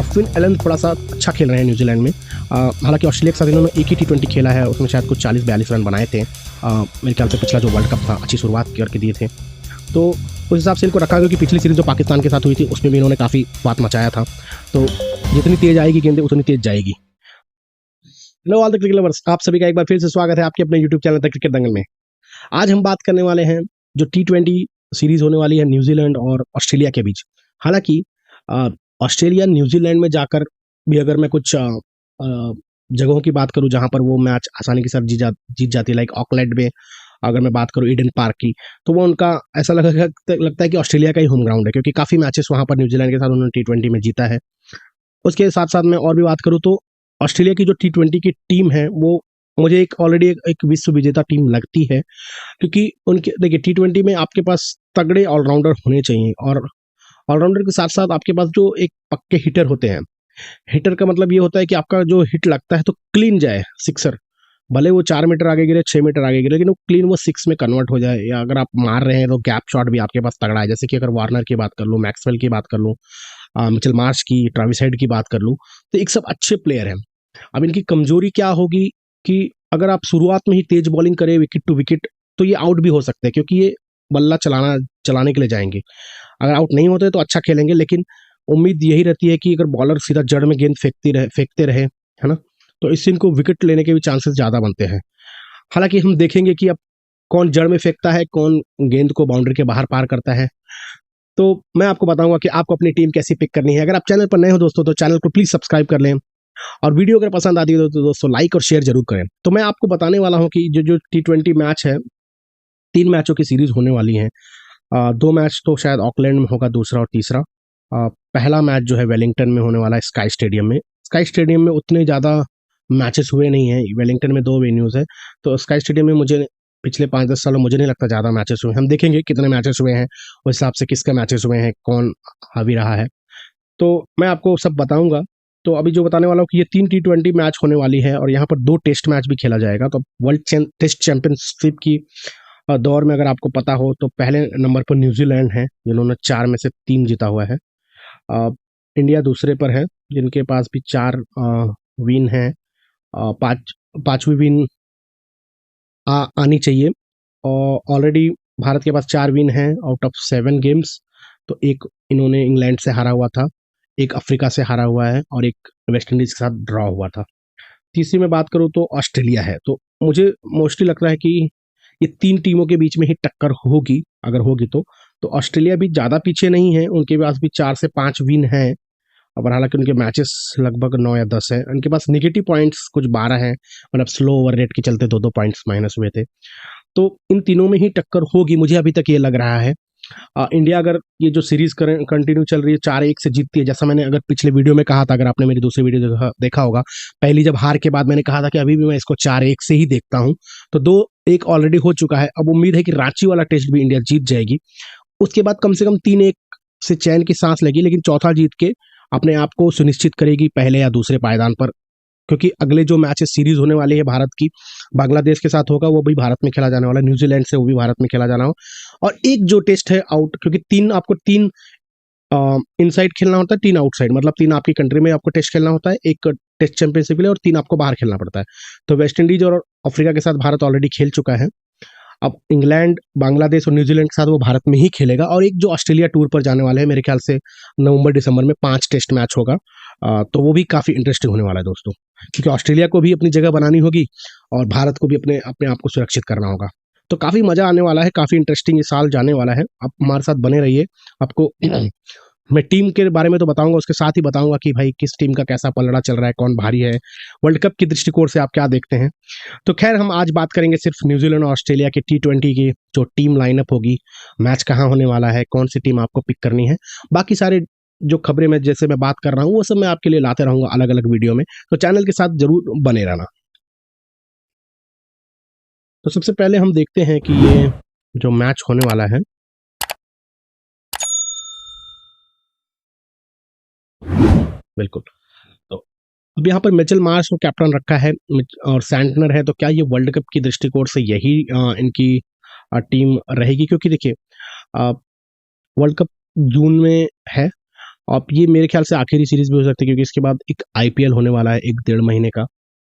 Fin Allen थोड़ा सा अच्छा खेल रहे हैं न्यूजीलैंड में। हालांकि ऑस्ट्रेलिया के साथ इन्होंने एक ही T20 खेला है, उसमें शायद कुछ 40-42 रन बनाए थे। मेरे ख्याल से पिछला जो वर्ल्ड कप था अच्छी शुरुआत करके दिए थे, तो उस हिसाब से इनको रखा गया कि पिछली सीरीज़ जो पाकिस्तान के साथ हुई थी उसमें भी इन्होंने काफ़ी बात मचाया था। तो जितनी तेज़ आएगी गेंदें उतनी तेज़ जाएगी। Hello all the cricket lovers, आप सभी का एक बार फिर से स्वागत है आपके अपने यूट्यूब चैनल द क्रिकेट दंगल में। आज हम बात करने वाले हैं जो T20 सीरीज़ होने वाली है न्यूजीलैंड और ऑस्ट्रेलिया के बीच। हालांकि ऑस्ट्रेलिया न्यूजीलैंड में जाकर भी अगर मैं कुछ जगहों की बात करूं जहां पर वो मैच आसानी के साथ जीत जाती है, लाइक ऑकलैंड में अगर मैं बात करूं ईडन पार्क की, तो वो उनका ऐसा लगता है कि ऑस्ट्रेलिया का ही होम ग्राउंड है, क्योंकि काफ़ी मैचेस वहां पर न्यूजीलैंड के साथ उन्होंने T20 में जीता है। उसके साथ साथ मैं और भी बात करूं तो ऑस्ट्रेलिया की जो T20 की टीम है वो मुझे ऑलरेडी एक विश्व विजेता टीम लगती है, क्योंकि उनके देखिए T20 में आपके पास तगड़े ऑलराउंडर होने चाहिए, और ऑलराउंडर के साथ साथ आपके पास जो एक पक्के हिटर होते हैं। हिटर का मतलब ये होता है कि आपका जो हिट लगता है तो क्लीन जाए, सिक्सर, भले वो 4 मीटर आगे गिरे, 6 मीटर आगे गिरे, लेकिन वो क्लीन वो 6 में कन्वर्ट हो जाए। या अगर आप मार रहे हैं तो गैप शॉट भी आपके पास तगड़ा है, जैसे कि अगर वार्नर की बात कर लूँ, मैक्सवेल की बात कर लूँ, मिचेल मार्श की, ट्रेविस हेड की बात कर लूँ, तो एक सब अच्छे प्लेयर हैं। अब इनकी कमजोरी क्या होगी कि अगर आप शुरुआत में ही तेज बॉलिंग करें विकेट टू विकेट तो ये आउट भी हो सकते हैं, क्योंकि ये बल्ला चलाने के लिए जाएंगे। अगर आउट नहीं होते तो अच्छा खेलेंगे, लेकिन उम्मीद यही रहती है कि अगर बॉलर सीधा जड़ में गेंद फेंकते रहे, है ना, तो इससे इनको विकेट लेने के भी चांसेस ज़्यादा बनते हैं। हालांकि हम देखेंगे कि अब कौन जड़ में फेंकता है, कौन गेंद को बाउंड्री के बाहर पार करता है। तो मैं आपको बताऊंगा कि आपको अपनी टीम कैसी पिक करनी है। अगर आप चैनल पर नए हो दोस्तों तो चैनल को प्लीज़ सब्सक्राइब कर लें, और वीडियो अगर पसंद आती है तो दोस्तों लाइक और शेयर जरूर करें। तो मैं आपको बताने वाला हूँ कि जो T20 मैच है, 3 मैचों की सीरीज होने वाली है। 2 मैच तो शायद ऑकलैंड में होगा, दूसरा और तीसरा। पहला मैच जो है वेलिंगटन में होने वाला है, स्काई स्टेडियम में। स्काई स्टेडियम में उतने ज़्यादा मैचेस हुए नहीं हैं, वेलिंगटन में 2 वेन्यूज़ है, तो स्काई स्टेडियम में मुझे पिछले 5-10 सालों मुझे नहीं लगता ज़्यादा मैचेस हुए हैं। हम देखेंगे कितने मैचेस हुए हैं, उस हिसाब से किसका मैचेस हुए हैं, कौन हावी रहा है, तो मैं आपको सब बताऊंगा। तो अभी जो बताने वाला हूँ कि ये 3 T20 मैच होने वाली है, और यहाँ पर 2 टेस्ट मैच भी खेला जाएगा। तो वर्ल्ड टेस्ट चैंपियनशिप की दौर में अगर आपको पता हो तो पहले नंबर पर न्यूजीलैंड है, जिन्होंने 4 में से 3 जीता हुआ है। इंडिया दूसरे पर है, जिनके पास भी 4 विन है। पांचवी विन आनी चाहिए, और ऑलरेडी भारत के पास 4 विन है आउट ऑफ 7 गेम्स। तो एक इन्होंने इंग्लैंड से हारा हुआ था, एक अफ्रीका से हारा हुआ है, और एक वेस्ट इंडीज के साथ ड्रॉ हुआ था। तीसरी में बात करूँ तो ऑस्ट्रेलिया है। तो मुझे मोस्टली लग रहा है कि ये 3 टीमों के बीच में ही टक्कर होगी, अगर होगी तो ऑस्ट्रेलिया भी ज़्यादा पीछे नहीं है, उनके पास भी 4 से 5 विन है। और हालांकि उनके मैचेस लगभग 9 या 10 है, उनके पास नेगेटिव पॉइंट्स कुछ 12 हैं, मतलब स्लो ओवर रेट के चलते 2-2 पॉइंट्स माइनस हुए थे। तो इन तीनों में ही टक्कर होगी, मुझे अभी तक ये लग रहा है। इंडिया अगर ये जो सीरीज कंटिन्यू चल रही है 4-1 से जीतती है, जैसा मैंने अगर पिछले वीडियो में कहा था, अगर आपने मेरी दूसरी वीडियो देखा होगा, पहली जब हार के बाद मैंने कहा था कि अभी भी मैं इसको 4-1 से ही देखता हूं, तो 2-1 ऑलरेडी हो चुका है। अब उम्मीद है कि रांची वाला टेस्ट भी इंडिया जीत जाएगी, उसके बाद कम से कम 3-1 से चैन की सांस लेगी, लेकिन चौथा जीत के अपने आप को सुनिश्चित करेगी पहले या दूसरे पायदान पर। क्योंकि अगले जो मैचेस सीरीज होने वाली है भारत की, बांग्लादेश के साथ होगा, वो भी भारत में खेला जाने वाला है, न्यूजीलैंड से वो भी भारत में खेला जाना हो, और एक जो टेस्ट है आउट, क्योंकि 3 इनसाइड खेलना होता है, 3 आउटसाइड, मतलब 3 आपकी कंट्री में आपको टेस्ट खेलना होता है, एक टेस्ट चैंपियनशिप के लिए, और 3 आपको बाहर खेलना पड़ता है। तो वेस्ट इंडीज और अफ्रीका के साथ भारत ऑलरेडी खेल चुका है। अब इंग्लैंड, बांग्लादेश और न्यूजीलैंड के साथ वो भारत में ही खेलेगा, और एक जो ऑस्ट्रेलिया टूर पर जाने वाले हैं, मेरे ख्याल से नवंबर-दिसंबर में 5 टेस्ट मैच होगा। तो वो भी काफ़ी इंटरेस्टिंग होने वाला है दोस्तों, क्योंकि ऑस्ट्रेलिया को भी अपनी जगह बनानी होगी और भारत को भी अपने अपने आप को सुरक्षित करना होगा। तो काफ़ी मज़ा आने वाला है, काफ़ी इंटरेस्टिंग ये साल जाने वाला है। आप हमारे साथ बने रहिए। आपको मैं टीम के बारे में तो बताऊंगा, उसके साथ ही बताऊंगा कि भाई किस टीम का कैसा पलड़ा चल रहा है, कौन भारी है, वर्ल्ड कप की दृष्टिकोण से आप क्या देखते हैं। तो खैर, हम आज बात करेंगे सिर्फ न्यूजीलैंड और ऑस्ट्रेलिया की T20 की जो टीम लाइनअप होगी, मैच कहाँ होने वाला है, कौन सी टीम आपको पिक करनी है। बाकी सारे जो खबरें मैं जैसे मैं बात कर रहा हूँ वो सब मैं आपके लिए लाते रहूंगा अलग अलग वीडियो में, तो चैनल के साथ जरूर बने रहना। तो सबसे पहले हम देखते हैं कि ये जो मैच होने वाला है, बिल्कुल, तो अब यहाँ पर मिचेल मार्श को कैप्टन रखा है और सैंटनर है। तो क्या ये वर्ल्ड कप की दृष्टिकोण से यही इनकी टीम रहेगी? क्योंकि देखिए, वर्ल्ड कप जून में है, अब ये मेरे ख्याल से आखिरी सीरीज भी हो सकती है, क्योंकि इसके बाद एक आईपीएल होने वाला है 1 डेढ़ महीने का।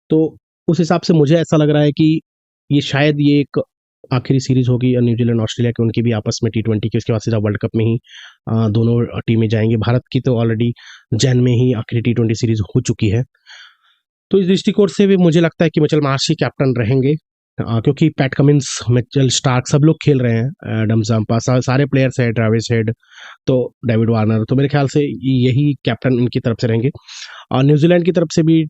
तो उस हिसाब से मुझे ऐसा लग रहा है कि ये शायद ये एक आखिरी सीरीज होगी न्यूजीलैंड ऑस्ट्रेलिया की, उनकी भी आपस में T20 की। उसके बाद सीधा वर्ल्ड कप में ही दोनों टीमें जाएंगी। भारत की तो ऑलरेडी जैन में ही आखिरी T20 सीरीज हो चुकी है। तो इस दृष्टिकोण से भी मुझे लगता है कि मिचेल मार्श ही कैप्टन रहेंगे, क्योंकि पैट कमिंस, मिचेल स्टार्क सब लोग खेल रहे हैं, एडम जम्पा, सारे प्लेयर्स हैं, ट्रेविस हेड, तो डेविड वार्नर। तो मेरे ख्याल से यही कैप्टन इनकी तरफ से रहेंगे। और न्यूजीलैंड की तरफ से भी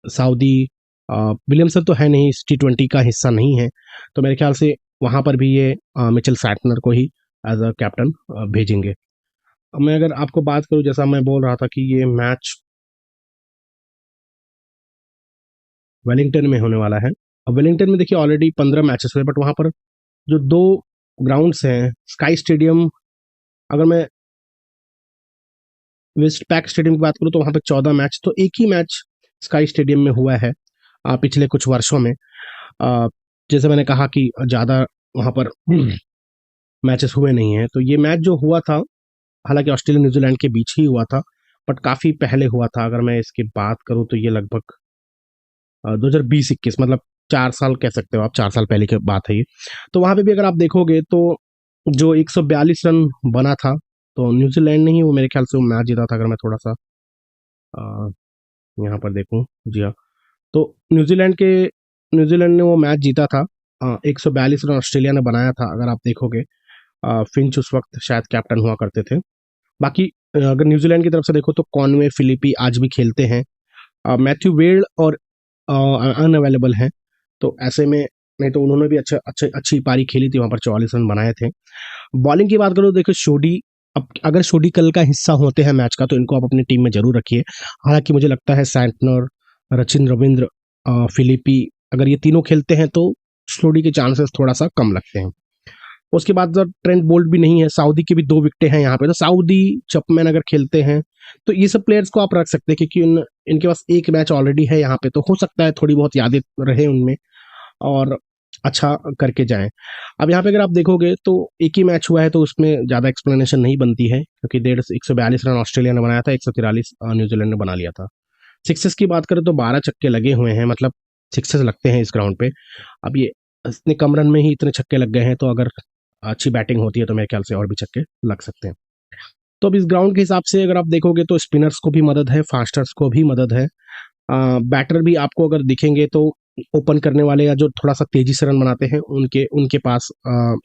सऊदी विलियमसन तो है नहीं, इस T20 का हिस्सा नहीं है, तो मेरे ख्याल से वहाँ पर भी ये मिचेल सैंटनर को ही एज अ कैप्टन भेजेंगे। अब मैं अगर आपको बात करूँ, जैसा मैं बोल रहा था कि ये मैच वेलिंगटन में होने वाला है। अब वेलिंगटन में देखिए ऑलरेडी 15 मैचेस हुए, बट वहाँ पर जो 2 ग्राउंड्स हैं, स्काई स्टेडियम, अगर मैं वेस्ट पैक स्टेडियम की बात करूँ तो वहाँ पे 14 मैच, तो एक ही मैच स्काई स्टेडियम में हुआ है पिछले कुछ वर्षों में। जैसे मैंने कहा कि ज़्यादा वहाँ पर मैचेस हुए नहीं हैं। तो ये मैच जो हुआ था, हालांकि ऑस्ट्रेलिया न्यूजीलैंड के बीच ही हुआ था, बट काफ़ी पहले हुआ था। अगर मैं इसकी बात करूँ तो ये लगभग 2020-21, मतलब 4 साल कह सकते हो आप, 4 साल पहले की बात है ये। तो वहाँ पे भी अगर आप देखोगे तो जो 142 रन बना था, तो न्यूजीलैंड ने ही वो मेरे ख्याल से वो मैच जीता था। अगर मैं थोड़ा सा यहाँ पर देखूँ, जी हाँ, तो न्यूजीलैंड ने वो मैच जीता था। 142 रन ऑस्ट्रेलिया ने बनाया था, अगर आप देखोगे। फिंच उस वक्त शायद कैप्टन हुआ करते थे। बाकी अगर न्यूजीलैंड की तरफ से देखो तो कॉनवे, फिलिपी आज भी खेलते हैं। मैथ्यू वेड और अनअवेलेबल हैं, तो ऐसे में नहीं तो उन्होंने भी अच्छी पारी खेली थी, वहाँ पर 44 रन बनाए थे। बॉलिंग की बात करो, देखो शोडी, अब अगर शोडी कल का हिस्सा होते हैं मैच का तो इनको आप अपनी टीम में जरूर रखिए। हालांकि मुझे लगता है सैंटनर, रचिन रविंद्र, फिलिपी, अगर ये तीनों खेलते हैं तो शोडी के चांसेस थोड़ा सा कम लगते हैं। उसके बाद जब ट्रेंट बोल्ट भी नहीं है, सऊदी की भी 2 विकेटें हैं यहाँ पे, तो सऊदी, चपमैन अगर खेलते हैं तो ये सब प्लेयर्स को आप रख सकते हैं, क्योंकि इनके पास एक मैच ऑलरेडी है यहाँ पे, तो हो सकता है थोड़ी बहुत यादें रहे उनमें और अच्छा करके जाएं। अब यहाँ पे अगर आप देखोगे तो एक ही मैच हुआ है, तो उसमें ज़्यादा एक्सप्लेनेशन नहीं बनती है, क्योंकि 142 रन ऑस्ट्रेलिया ने बनाया था, 143 न्यूजीलैंड ने बना लिया था। सिक्सेस की बात करें तो 12 छक्के लगे हुए हैं, मतलब सिक्सेस लगते हैं इस ग्राउंड पे। अब ये इतने कम रन में ही इतने छक्के लग गए हैं, तो अगर अच्छी बैटिंग होती है तो मेरे ख्याल से और भी छक्के लग सकते हैं। तो अब इस ग्राउंड के हिसाब से अगर आप देखोगे तो स्पिनर्स को भी मदद है, फास्टर्स को भी मदद है। बैटर भी आपको अगर दिखेंगे तो ओपन करने वाले या जो थोड़ा सा तेजी से रन बनाते हैं, उनके उनके पास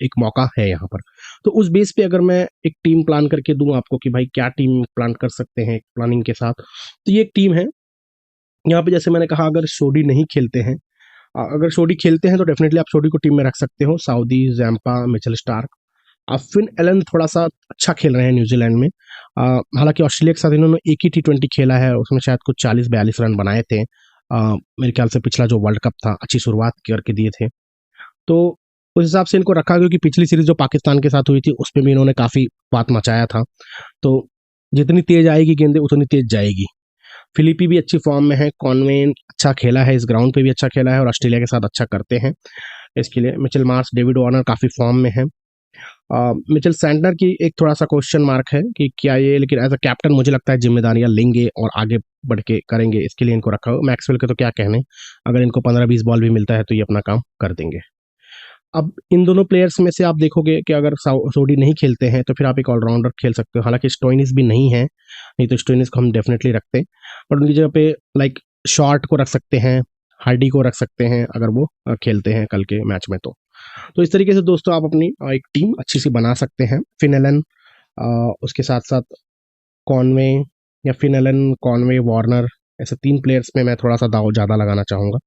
एक मौका है यहाँ पर। तो उस बेस पे अगर मैं एक टीम प्लान करके दूं आपको कि भाई क्या टीम प्लान कर सकते हैं प्लानिंग के साथ, तो ये एक टीम है। यहाँ पे जैसे मैंने कहा, अगर शोडी नहीं खेलते हैं, अगर शोडी खेलते हैं तो डेफिनेटली आप शोडी को टीम में रख सकते हो। Southee, Zampa, Mitchell Starc. अब फिन एलन थोड़ा सा अच्छा खेल रहे हैं न्यूजीलैंड में। हालांकि ऑस्ट्रेलिया के साथ इन्होंने एक ही T20 खेला है, उसमें शायद कुछ 40-42 रन बनाए थे। मेरे ख्याल से पिछला जो वर्ल्ड कप था अच्छी शुरुआत करके दिए थे, तो उस हिसाब से इनको रखा, क्योंकि पिछली सीरीज जो पाकिस्तान के साथ हुई थी उसमें भी इन्होंने काफ़ी बात मचाया था। तो जितनी तेज आएगी गेंदें उतनी तेज जाएगी। फिलिपी भी अच्छी फॉर्म में है, कॉनवेन अच्छा खेला है, इस ग्राउंड पे भी अच्छा खेला है और ऑस्ट्रेलिया के साथ अच्छा करते हैं। इसके लिए मिचेल मार्श, डेविड वार्नर काफ़ी फॉर्म में है। मिचेल सैंटनर की एक थोड़ा सा क्वेश्चन मार्क है कि क्या ये, लेकिन एज अ कैप्टन मुझे लगता है जिम्मेदारियां लेंगे और आगे बढ़ के करेंगे, इसके लिए इनको रखा हो। मैक्सवेल के तो क्या कहने, अगर इनको 15-20 बॉल भी मिलता है तो ये अपना काम कर देंगे। अब इन दोनों प्लेयर्स में से आप देखोगे कि अगर सोडी नहीं खेलते हैं तो फिर आप एक ऑलराउंडर खेल सकते हो। हालांकि स्टोइनिस भी नहीं है, नहीं तो स्टोइनिस को हम डेफिनेटली रखते हैं, बट उनकी जगह पे लाइक शॉर्ट को रख सकते हैं, हार्डी को रख सकते हैं अगर वो खेलते हैं कल के मैच में। तो इस तरीके से दोस्तों आप अपनी एक टीम अच्छी सी बना सकते हैं। फिनएलन, उसके साथ साथ कॉनवे, या फिनएलन, कॉनवे, वार्नर, ऐसे 3 प्लेयर्स में मैं थोड़ा सा दाव ज़्यादा लगाना चाहूँगा।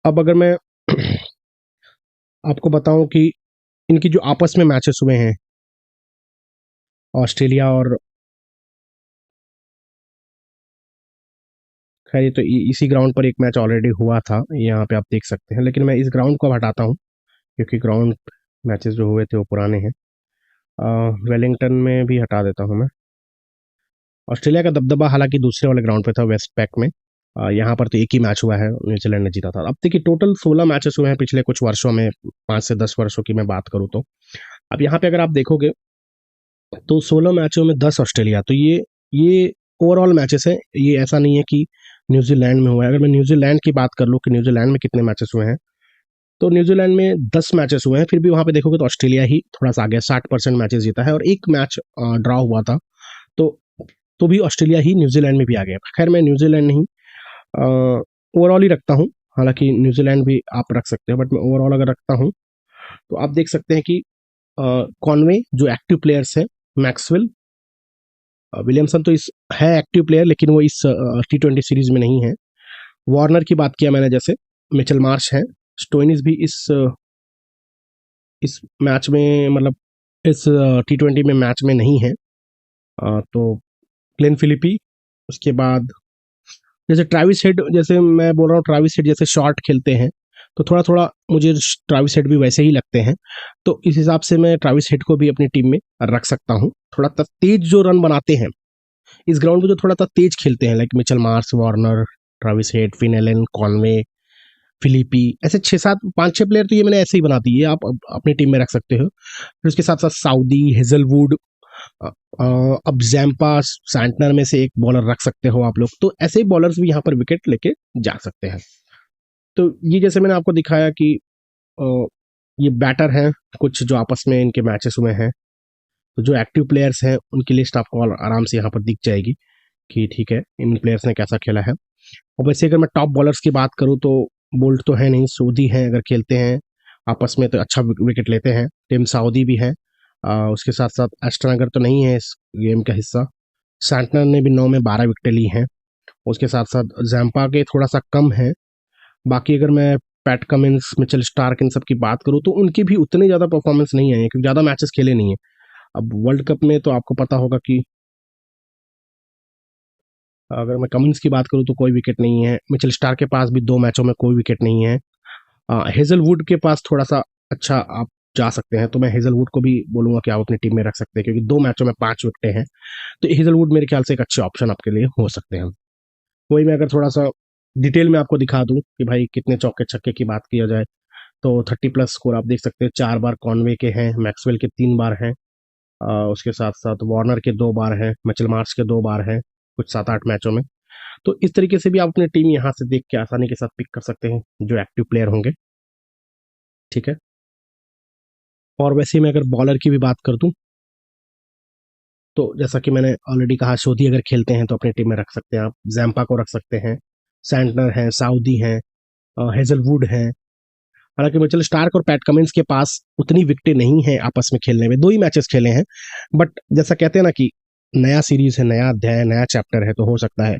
अब अगर मैं आपको बताऊं कि इनकी जो आपस में मैचेस हुए हैं, ऑस्ट्रेलिया और, खैर ये तो इसी ग्राउंड पर एक मैच ऑलरेडी हुआ था, यहाँ पे आप देख सकते हैं, लेकिन मैं इस ग्राउंड को हटाता हूँ क्योंकि ग्राउंड मैचेस जो हुए थे वो पुराने हैं। वेलिंगटन में भी हटा देता हूँ मैं। ऑस्ट्रेलिया का दबदबा हालांकि दूसरे वाले ग्राउंड पे था, वेस्ट पैक में। यहाँ पर तो एक ही मैच हुआ है, न्यूजीलैंड ने जीता था। अब देखिए टोटल 16 मैचेस हुए हैं पिछले कुछ वर्षों में, 5 से 10 वर्षों की मैं बात करूँ तो अब यहाँ पे अगर आप देखोगे तो 16 मैचों में 10 ऑस्ट्रेलिया, तो ये ओवरऑल मैचेस है, ये ऐसा नहीं है कि न्यूजीलैंड में हुआ है। अगर मैं न्यूजीलैंड की बात कर लूँ कि न्यूजीलैंड में कितने मैचेस हुए हैं, तो न्यूजीलैंड में 10 मैचेस हुए हैं, फिर भी वहाँ पे देखोगे तो ऑस्ट्रेलिया ही थोड़ा सा आगे 60% मैचेस जीता है और एक मैच ड्रॉ हुआ था, तो तो भी ऑस्ट्रेलिया ही न्यूजीलैंड में भी आ गया। खैर मैं न्यूजीलैंड नहीं, ओवरऑल ही रखता हूँ, हालांकि न्यूजीलैंड भी आप रख सकते हो, बट मैं ओवरऑल अगर रखता हूँ तो आप देख सकते हैं कि कॉनवे जो एक्टिव प्लेयर्स है, मैक्सवेल, विलियमसन तो इस है एक्टिव प्लेयर, लेकिन वो इस T20 सीरीज में नहीं है। वार्नर की बात किया मैंने, जैसे मिचेल मार्श है, स्टोइनिस भी इस मैच में, मतलब इस T20 में मैच में नहीं है। तो ग्लेन फिलिपी, उसके बाद जैसे ट्रैविस हेड, जैसे मैं बोल रहा हूँ ट्रैविस हेड जैसे शॉर्ट खेलते हैं, तो थोड़ा थोड़ा मुझे ट्रैविस हेड भी वैसे ही लगते हैं, तो इस हिसाब से मैं ट्रैविस हेड को भी अपनी टीम में रख सकता हूँ। थोड़ा तेज जो रन बनाते हैं इस ग्राउंड में, जो थोड़ा सा तेज खेलते हैं, like Mitchell Marsh, Warner, Travis Head, Finn Allen, Conway, Phillips, ऐसे 5-6 प्लेयर तो ये मैंने ऐसे ही बना दिए, आप अपनी टीम में रख सकते हो। फिर उसके साथ साथ साउदी, हेजलवुड, अब जैम्पा, सैंटनर में से एक बॉलर रख सकते हो आप लोग, तो ऐसे ही बॉलर्स भी यहाँ पर विकेट लेके जा सकते हैं। तो ये जैसे मैंने आपको दिखाया कि ये बैटर हैं कुछ जो आपस में इनके मैचेस हुए हैं, तो जो एक्टिव प्लेयर्स हैं उनकी लिस्ट आपको आराम से यहाँ पर दिख जाएगी कि ठीक है इन प्लेयर्स ने कैसा खेला है। और वैसे अगर मैं टॉप बॉलर्स की बात करूँ तो बोल्ट तो है नहीं, सऊदी हैं, अगर खेलते हैं आपस में तो अच्छा विकेट लेते हैं। टिम साउदी भी है, उसके साथ साथ एस्टन अगर तो नहीं है इस गेम का हिस्सा। सैंटनर ने भी 9 में 12 विकेटें ली हैं, उसके साथ साथ जैम्पा के थोड़ा सा कम है। बाकी अगर मैं पैट कमिंस, मिचेल स्टार्क, इन सब की बात करूँ तो उनकी भी उतनी ज़्यादा परफॉर्मेंस नहीं आई है, क्योंकि ज़्यादा मैचेस खेले नहीं है। अब वर्ल्ड कप में तो आपको पता होगा कि अगर मैं कमिंस की बात करूँ तो कोई विकेट नहीं है, मिचेल स्टार्क के पास भी 2 मैचों में कोई विकेट नहीं है। हेजलवुड के पास थोड़ा सा अच्छा आप जा सकते हैं, तो मैं हेजलवुड को भी बोलूंगा कि आप अपनी टीम में रख सकते हैं, क्योंकि 2 मैचों में 5 विकेटें हैं, तो हेजलवुड मेरे ख्याल से एक अच्छे ऑप्शन आपके लिए हो सकते हैं। वही मैं अगर थोड़ा सा डिटेल में आपको दिखा दूं कि भाई कितने चौके छक्के की बात किया जाए, तो 30+ स्कोर आप देख सकते हैं। 4 बार कॉनवे के हैं, मैक्सवेल के 3 बार हैं, उसके साथ साथ वार्नर के 2 बार हैं, मिचेल मार्श के 2 बार हैं कुछ 7-8 मैचों में। तो इस तरीके से भी आप अपनी टीम यहाँ से देख के आसानी के साथ पिक कर सकते हैं जो एक्टिव प्लेयर होंगे, ठीक है। और वैसे मैं अगर बॉलर की भी बात कर दूं तो जैसा कि मैंने ऑलरेडी कहा, सोधी अगर खेलते हैं तो अपनी टीम में रख सकते हैं आप, जैम्पा को रख सकते हैं, सैंटनर है, साउदी हैं, हेजलवुड हैं। हालांकि मिचेल स्टार्क और पैट कमिंस के पास उतनी विकेटें नहीं है आपस में खेलने में, 2 ही मैचेस खेले हैं, बट जैसा कहते हैं ना कि नया सीरीज है, नया अध्याय, नया चैप्टर है, तो हो सकता है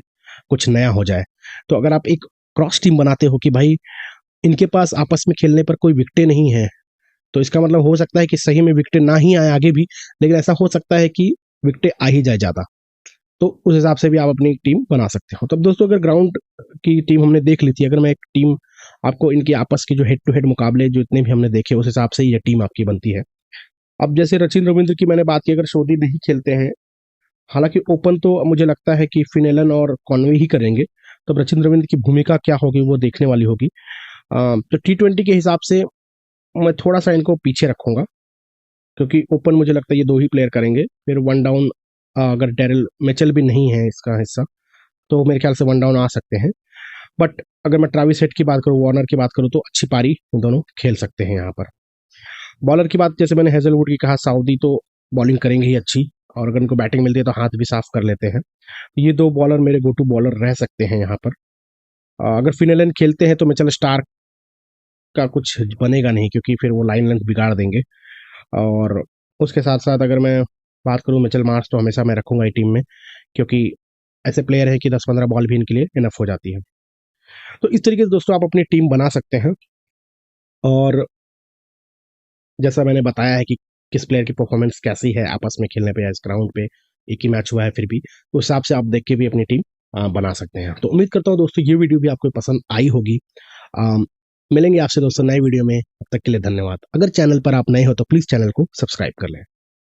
कुछ नया हो जाए। तो अगर आप एक क्रॉस टीम बनाते हो कि भाई इनके पास आपस में खेलने पर कोई विकेटें नहीं है, तो इसका मतलब हो सकता है कि सही में विकेटें ना ही आए आगे भी, लेकिन ऐसा हो सकता है कि विकेटें आ ही जाए ज़्यादा, तो उस हिसाब से भी आप अपनी टीम बना सकते हो। तो अब दोस्तों अगर ग्राउंड की टीम हमने देख ली थी, अगर मैं एक टीम आपको इनकी आपस के जो हेड टू हेड मुकाबले जो इतने भी हमने देखे उस हिसाब से ये टीम आपकी बनती है। अब जैसे सचिन रविंद्र की मैंने बात की, अगर सोधी नहीं खेलते हैं, हालांकि ओपन तो मुझे लगता है कि फिनेलन और कॉनवे ही करेंगे, तो अब सचिन रविंद्र की भूमिका क्या होगी वो देखने वाली होगी। तो T20 के हिसाब से मैं थोड़ा सा इनको पीछे रखूंगा, क्योंकि ओपन मुझे लगता है ये 2 ही प्लेयर करेंगे। फिर वन डाउन अगर डेरिल मिचेल भी नहीं है इसका हिस्सा, तो मेरे ख्याल से वन डाउन आ सकते हैं। बट अगर मैं ट्रैविस हेड की बात करूँ, वार्नर की बात करूँ, तो अच्छी पारी दोनों खेल सकते हैं यहाँ पर। बॉलर की बात जैसे मैंने हेजलवुड की कहा, साउदी तो बॉलिंग करेंगे ही अच्छी, और अगर उनको बैटिंग मिलती है तो हाथ भी साफ कर लेते हैं, तो ये 2 बॉलर मेरे गो टू बॉलर रह सकते हैं यहाँ पर। अगर फिनेलन खेलते हैं तो मिचेल स्टार्क का कुछ बनेगा नहीं, क्योंकि फिर वो लाइन लेंथ बिगाड़ देंगे। और उसके साथ साथ अगर मैं बात करूँ, मिचेल मार्श तो हमेशा मैं रखूंगा ही टीम में, क्योंकि ऐसे प्लेयर है कि 10-15 बॉल भी इनके लिए इनफ हो जाती है। तो इस तरीके से दोस्तों आप अपनी टीम बना सकते हैं, और जैसा मैंने बताया है कि किस प्लेयर की परफॉर्मेंस कैसी है आपस में खेलने पे या इस ग्राउंड पे, एक ही मैच हुआ है फिर भी, उस हिसाब से आप देख के भी अपनी टीम बना सकते हैं। तो उम्मीद करता हूँ दोस्तों ये वीडियो भी आपको पसंद आई होगी। मिलेंगे आपसे दोस्तों नए वीडियो में, तब तक के लिए धन्यवाद। अगर चैनल पर आप नए हो तो प्लीज़ चैनल को सब्सक्राइब कर लें।